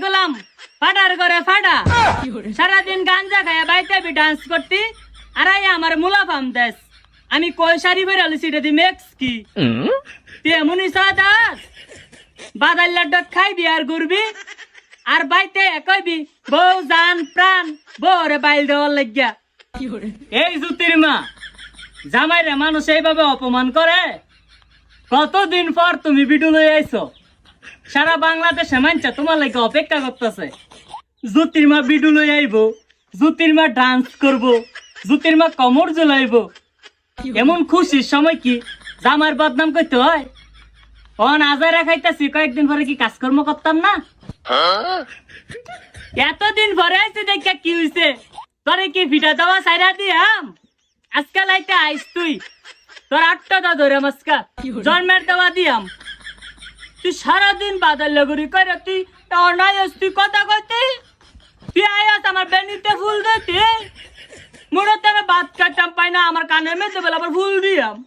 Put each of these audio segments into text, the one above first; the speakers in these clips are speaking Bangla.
গোলাম ফাটার করে ফাটা সারাদিন গাঞ্জা খায়া বাইতে ডান্স করতি আর আমার মুলাফাম দেশ আমি কই শাড়ি বেরালি সেটা দি মেক্স কি তুই এমনই সাদাস বাদাল্লার ডট খাইবি আর ঘুরবি আর বাইতে কইবি বউ জান প্রাণ বউরে বাইল দেওয়ার লাগিয়া এই জুতির মা জামাইরে মানুষ এইভাবে অপমান করে কতদিন পর তুমি ভিডিও লই আইছো সারা বাংলাদেশে মানছে তোমার লাগে অপেক্ষা করতেছে জুতির মা ভিডিও লই আইব জুতির মা ডান্স করব জুতির মা কমর ঝুলাইব এমন খুশির সময় কি জামার বদনাম করতে হয় অন আজারা খাইতেছি কয়েকদিন পরে কি কাজকর্ম করতাম না এতদিন পরে আইছে দেখা কি হইছে তোরে কি ভিটা দেওয়া সাইরা দিয়াম আজকাল আইতে আইস তুই তোর 8টা দা ধরে মাসকা জন্মের দেওয়া দিয়াম তুই সারাদিন বাদাল লগরি করে তুই নাই তুই কথা কইতে তুই আয়াস আমার বেনিতে ফুল দিতে মুড়তে আমি বাদ কাটতাম পাই না আমার কানে মেতে বেলা আবার ফুল দিয়াম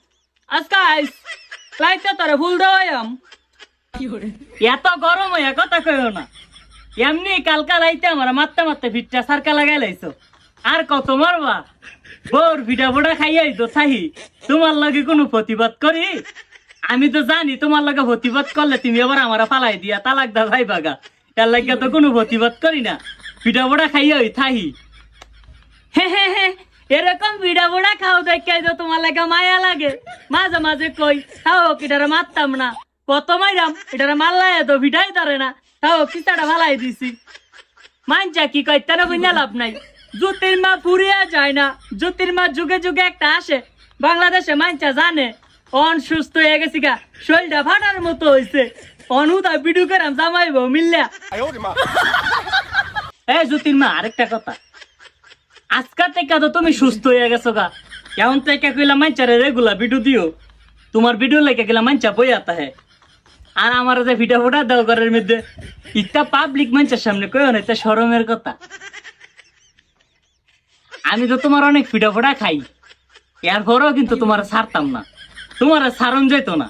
আজকা আইস লাইতে তোরে ফুল দেওয়াম এত গরম হইয়া কথা কইও না এমনি কালকা লাইতে আমার মারতে মারতে ভিটটা সারকা লাগাই লাইছো আর কত মারবা বোর ভিটা ফোটা খাইয়াই তো থাহি তোমার লাগে কোনো প্রতিবাদ করি আমি তো জানি তোমার লাগে প্রতিবাদ করলে তুমি আবার আমার ফালাই দিয়া তালাক দা ভাই বাগা এর লাগে তো কোনো প্রতিবাদ করি না ভিটা ফোটা খাইয়াই থাহি হে এরকম ভিড়া বুড়া খাও দেখাই তো তোমার লাগে মায়া লাগে মাঝে মাঝে কই তাও কিটারে মারতাম না কত মাইরাম এটারে মারলাই তো ভিড়াই ধরে না তাও কিটাটা ভালাই দিছি মানছা কি কই তারা বুঝনা লাভ নাই জ্যোতির মা ফুরিয়া যায় না জ্যোতির মা যুগে যুগে একটা আসে বাংলাদেশে মানছা জানে অন সুস্থ হয়ে গেছি গা শরীরটা ফাটার মতো হয়েছে অনুদা ভিডিও করাম জামাইব মিললা এই জ্যোতির মা আরেকটা কথা আজকাল থেকে তো তুমি সুস্থ হয়ে গেছো গা এমন থেকে কইলা মাঞ্চারে রেগুলার ভিডিও দিও তোমার ভিডিও লেগে গেলা মাঞ্চা বই আতা হ্যাঁ আর আমার যে ভিডিও ফোটা দাও ঘরের মধ্যে ইটা পাবলিক মাঞ্চার সামনে কইও না এটা শরমের কথা আমি তো তোমার অনেক ভিডিও ফোটা খাই এরপরেও কিন্তু তোমার ছাড়তাম না তোমার ছাড়ন যেত না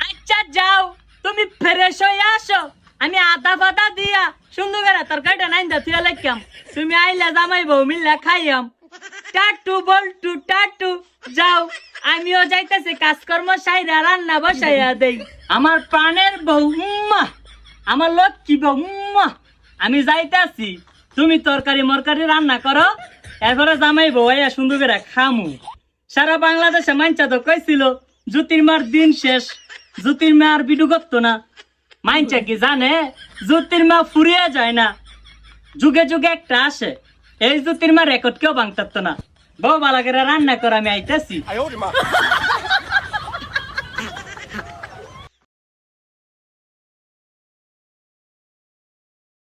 আচ্ছা যাও তুমি ফ্রেশ হয়ে আসো আমি আদা ফাদা দিয়া সুন্দর করে তরকারিটা নাই দা তুই লাগাম তুমি আইলা জামাই বউ মিল্লা খাইয়াম টাটু বল্টু টাটু যাও আমিও যাইতেছি কাজকর্ম সাইরা রান্না বসাইয়া দেই আমার প্রাণের বউ আমার লক্ষ্মী বউ আমি যাইতাছি তুমি তরকারি মরকারি রান্না করো এরপরে জামাই বউ আইয়া সুন্দর করে খামু সারা বাংলাদেশে মানচা তো কইছিল জ্যোতির মার দিন শেষ জ্যোতির মা আর ভিডিও করতো না মানচা কি জানে জ্যোতির মা ফুরিয়ে যায় না যুগে যুগে একটা আসে এই জ্যোতির মা রেকর্ড কেউ ভাঙতারতো না বউ বালা করে রান্না করে আমি আইতাছি